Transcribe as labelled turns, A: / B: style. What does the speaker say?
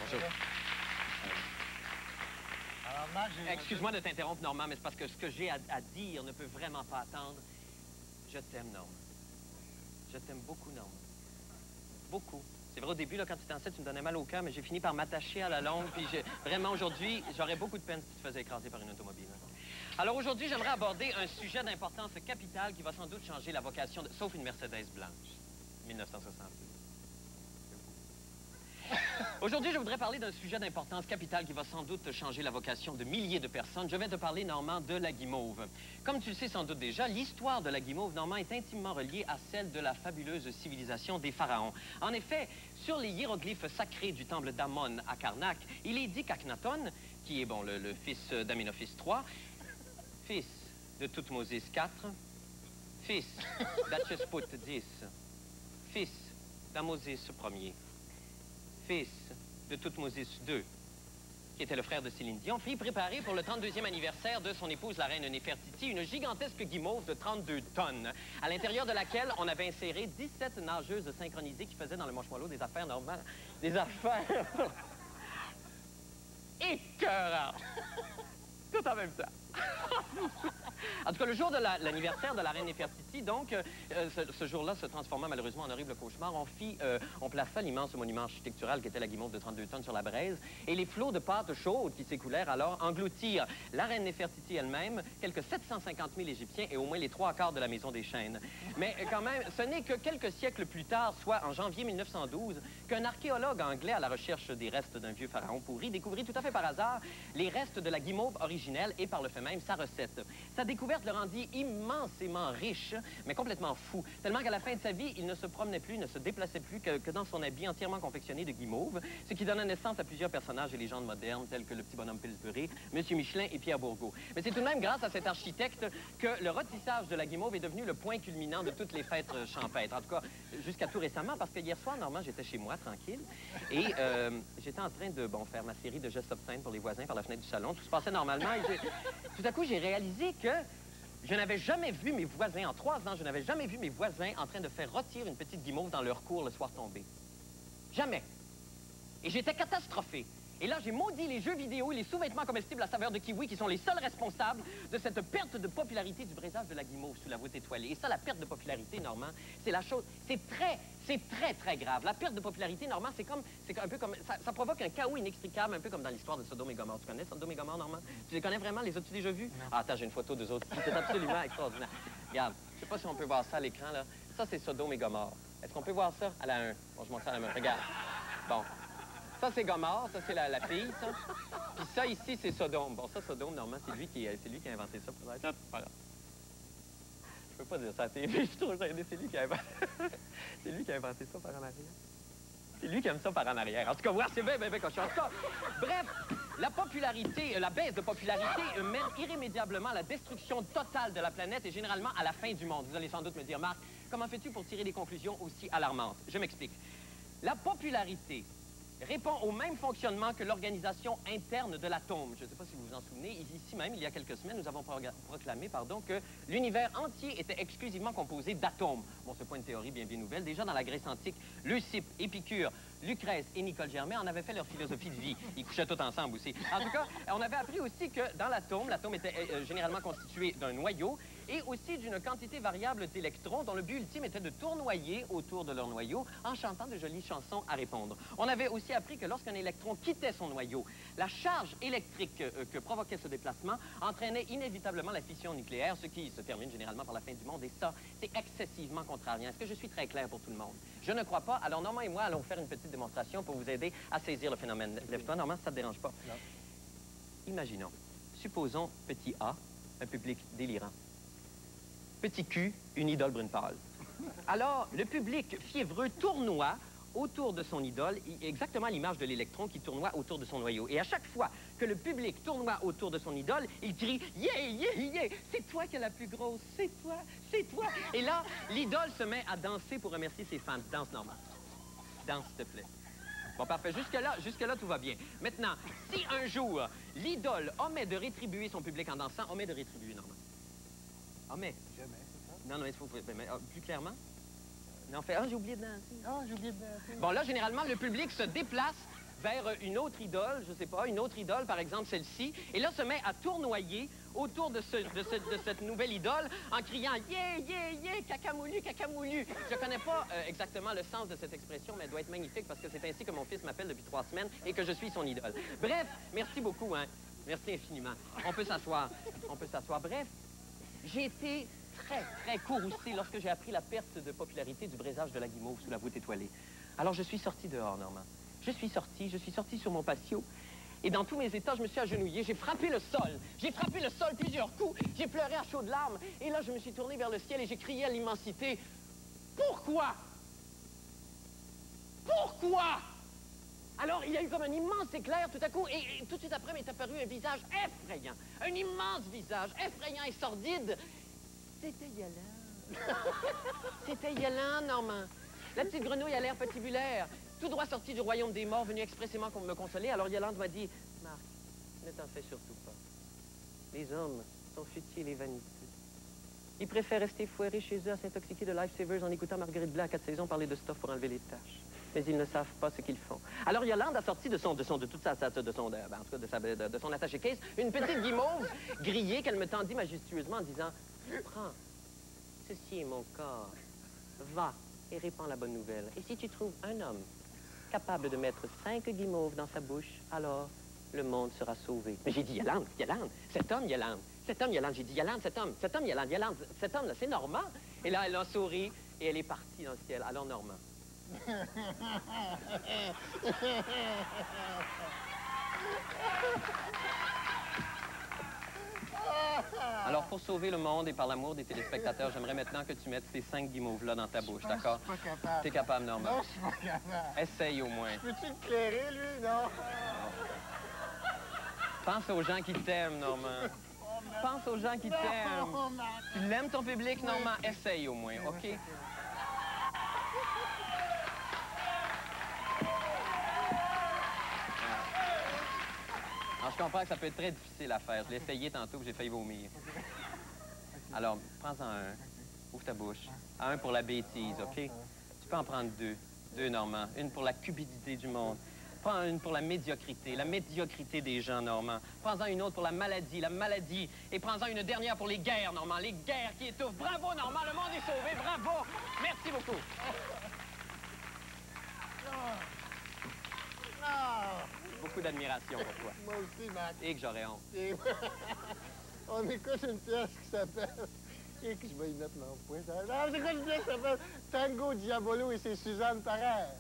A: Bonjour.
B: Alors, Marc, j'ai...
A: Excuse-moi de t'interrompre, Normand, mais c'est parce que ce que j'ai à dire ne peut vraiment pas attendre. Je t'aime, Normand. Je t'aime beaucoup, Normand. Beaucoup. C'est vrai, au début, là, quand tu t'en sais, tu me donnais mal au cœur, mais j'ai fini par m'attacher à la longue. Puis vraiment, aujourd'hui, j'aurais beaucoup de peine si tu te faisais écraser par une automobile. Alors aujourd'hui, j'aimerais aborder un sujet d'importance capitale qui va sans doute changer la vocation, sauf une Mercedes blanche, 1962. Aujourd'hui, je voudrais parler d'un sujet d'importance capitale qui va sans doute changer la vocation de milliers de personnes. Je vais te parler, Normand, de la guimauve. Comme tu le sais sans doute déjà, l'histoire de la guimauve, Normand, est intimement reliée à celle de la fabuleuse civilisation des pharaons. En effet, sur les hiéroglyphes sacrés du temple d'Amon à Karnak, il est dit qu'Akhenaton, qui est bon, le fils d'Amenophis III, fils de Thoutmôsis IV, fils d'Hatshepsut X, fils d'Amosis Ier, fils de Thoutmôsis II, qui était le frère de Céline Dion, fit préparer pour le 32e anniversaire de son épouse, la reine Néfertiti, une gigantesque guimauve de 32 tonnes, à l'intérieur de laquelle on avait inséré 17 nageuses synchronisées qui faisaient dans le marshmallow des affaires normales, des affaires écœurantes, tout en même temps. En tout cas, le jour de l'anniversaire de la reine Néfertiti, donc, ce jour-là se transforma malheureusement en horrible cauchemar. On plaça l'immense monument architectural qui était la guimauve de 32 tonnes sur la braise, et les flots de pâte chaude qui s'écoulèrent alors engloutirent la reine Néfertiti elle-même, quelques 750 000 Égyptiens et au moins les 3/4 de la maison des chênes. Mais quand même, ce n'est que quelques siècles plus tard, soit en janvier 1912, qu'un archéologue anglais à la recherche des restes d'un vieux pharaon pourri découvrit tout à fait par hasard les restes de la guimauve originelle et par le fait même sa recette. Sa découverte le rendit immensément riche, mais complètement fou, tellement qu'à la fin de sa vie, il ne se promenait plus, ne se déplaçait plus que dans son habit entièrement confectionné de guimauve, ce qui donna naissance à plusieurs personnages et légendes modernes, tels que le petit bonhomme Pillsbury, M. Michelin et Pierre Bourgault. Mais c'est tout de même grâce à cet architecte que le rôtissage de la guimauve est devenu le point culminant de toutes les fêtes champêtres. En tout cas, jusqu'à tout récemment, parce que hier soir, Normand, j'étais chez moi, tranquille, et j'étais en train de faire ma série de gestes obscènes pour les voisins par la fenêtre du salon. Tout se passait normalement, et tout à coup, j'ai réalisé que je n'avais jamais vu mes voisins, en 3 ans, je n'avais jamais vu mes voisins en train de faire rôtir une petite guimauve dans leur cour le soir tombé. Jamais. Et j'étais catastrophé. Et là, j'ai maudit les jeux vidéo et les sous-vêtements comestibles à saveur de kiwi qui sont les seuls responsables de cette perte de popularité du braisage de la guimauve sous la voûte étoilée. Et ça, la perte de popularité, Normand, c'est la chose... C'est très, très grave. La perte de popularité, Normand, c'est un peu comme... Ça provoque un chaos inextricable, un peu comme dans l'histoire de Sodome et Gomorrhe. Tu connais Sodome et Gomorrhe, Normand? Tu les connais vraiment? Les as-tu déjà vus? Non. Ah, attends, j'ai une photo d'eux autres. C'est absolument extraordinaire. Regarde, je sais pas si on peut voir ça à l'écran, là. Ça, c'est Sodome et Gomorrhe. Est-ce qu'on peut voir ça à la 1? Bon, je montre ça à la main. Regarde. Bon. Ça, c'est Gomorrhe, ça, c'est la fille, ça. Puis ça, ici, c'est Sodome. Bon, ça, Sodome, normalement, c'est lui qui a inventé ça, peut-être. Voilà. Je peux pas dire ça à TV, je suis trop gêné. C'est lui qui a inventé... c'est lui qui a inventé ça par en arrière. C'est lui qui aime ça par en arrière. En tout cas, voir, c'est bien cochon. En tout cas, bref, la popularité, la baisse de popularité mène irrémédiablement à la destruction totale de la planète et généralement à la fin du monde. Vous allez sans doute me dire, Marc, comment fais-tu pour tirer des conclusions aussi alarmantes? Je m'explique. La popularité répond au même fonctionnement que l'organisation interne de l'atome. Je ne sais pas si vous vous en souvenez, ici même, il y a quelques semaines, nous avons proclamé que l'univers entier était exclusivement composé d'atomes. Bon, c'est pas une théorie bien nouvelle. Déjà dans la Grèce antique, Leucippe, Épicure, Lucrèce et Nicole Germain en avaient fait leur philosophie de vie. Ils couchaient tous ensemble aussi. En tout cas, on avait appris aussi que dans l'atome était généralement constitué d'un noyau et aussi d'une quantité variable d'électrons dont le but ultime était de tournoyer autour de leur noyau en chantant de jolies chansons à répondre. On avait aussi appris que lorsqu'un électron quittait son noyau, la charge électrique que provoquait ce déplacement entraînait inévitablement la fission nucléaire, ce qui se termine généralement par la fin du monde. Et ça, c'est excessivement contrariant. Est-ce que je suis très clair pour tout le monde? Je ne crois pas. Alors, Normand et moi allons faire une petite démonstration pour vous aider à saisir le phénomène. Lève-toi, Normand, si ça ne te dérange pas. Non. Imaginons, supposons petit A, un public délirant. Petit Q, une idole brune pâle. Alors, le public fiévreux tournoie autour de son idole, exactement à l'image de l'électron qui tournoie autour de son noyau. Et à chaque fois que le public tournoie autour de son idole, il crie « Yeah, yeah, yeah! C'est toi qui es la plus grosse! C'est toi! C'est toi! » Et là, l'idole se met à danser pour remercier ses fans. Danse, Normand. Danse, s'il te plaît. Bon, parfait. Jusque-là, tout va bien. Maintenant, si un jour, l'idole omet de rétribuer son public en dansant, omet de rétribuer, Normand. Omet.
B: Jamais, c'est ça?
A: Non, il faut... Mais, plus clairement? Non, fait, j'ai oublié de danser.
B: Ah, j'ai oublié de danser.
A: Bon, là, généralement, le public se déplace vers une autre idole, je sais pas, une autre idole, par exemple celle-ci, et là se met à tournoyer autour de cette nouvelle idole en criant « Yeah, yeah, yeah, cacamoulu, cacamoulu ». Je connais pas exactement le sens de cette expression, mais elle doit être magnifique parce que c'est ainsi que mon fils m'appelle depuis 3 semaines et que je suis son idole. Bref, merci beaucoup, hein. Merci infiniment. On peut s'asseoir. On peut s'asseoir. Bref, j'ai été très, très courroucé lorsque j'ai appris la perte de popularité du braisage de la guimauve sous la voûte étoilée. Alors, je suis sorti dehors, Normand. Je suis sorti sur mon patio. Et dans tous mes états, je me suis agenouillé. J'ai frappé le sol. J'ai frappé le sol plusieurs coups. J'ai pleuré à chaudes larmes. Et là, je me suis tourné vers le ciel et j'ai crié à l'immensité. Pourquoi? Pourquoi? Alors, il y a eu comme un immense éclair tout à coup, et tout de suite après m'est apparu un visage effrayant. Un immense visage, effrayant et sordide. C'était Yolande. C'était Yolande, Normand. La petite grenouille à l'air patibulaire, tout droit sortie du royaume des morts, venue expressément pour me consoler. Alors Yolande m'a dit, « Marc, ne t'en fais surtout pas. Les hommes sont futiles et vaniteux. Ils préfèrent rester foirés chez eux à s'intoxiquer de Lifesavers en écoutant Marguerite Blanc à 4 saisons parler de stuff pour enlever les taches. Mais ils ne savent pas ce qu'ils font. » Alors Yolande a sorti de son attaché-case une petite guimauve grillée qu'elle me tendit majestueusement en disant, « Prends, ceci est mon corps. Va et répands la bonne nouvelle. Et si tu trouves un homme capable de mettre 5 guimauves dans sa bouche, alors le monde sera sauvé. » Mais j'ai dit, Yolande, Yolande, cet homme, Yolande, j'ai dit, Yolande, cet homme, Yolande, cet homme, là, c'est Normand. Et là, elle a souri et elle est partie dans le ciel. Alors, Normand. Alors, pour sauver le monde et par l'amour des téléspectateurs, j'aimerais maintenant que tu mettes ces 5 guimauves-là dans ta bouche, d'accord?
B: Je suis pas capable.
A: T'es capable, Normand?
B: Non, je suis pas capable.
A: Essaye au moins.
B: Peux-tu le clairer, lui? Non.
A: Pense aux gens qui t'aiment, Normand. Pense aux gens qui t'aiment. Tu l'aimes, ton public, Normand? Essaye au moins, OK? Alors, je comprends que ça peut être très difficile à faire. Je l'ai essayé tantôt, j'ai failli vomir. Alors, prends-en un. Ouvre ta bouche. Un pour la bêtise, OK? Tu peux en prendre 2. 2, Normand. Une pour la cupidité du monde. Prends une pour la médiocrité des gens, Normand. Prends-en une autre pour la maladie. Et prends-en une dernière pour les guerres, Normand. Les guerres qui étouffent. Bravo, Normand, le monde est sauvé. Bravo. Merci beaucoup. Beaucoup d'admiration pour toi.
B: Moi aussi, Max.
A: Et que j'aurais honte.
B: Et... On écoute une pièce qui s'appelle... Et que je vais y mettre l'emploi. Non, c'est quoi une pièce qui s'appelle Tango Diabolo et c'est Suzanne Parère.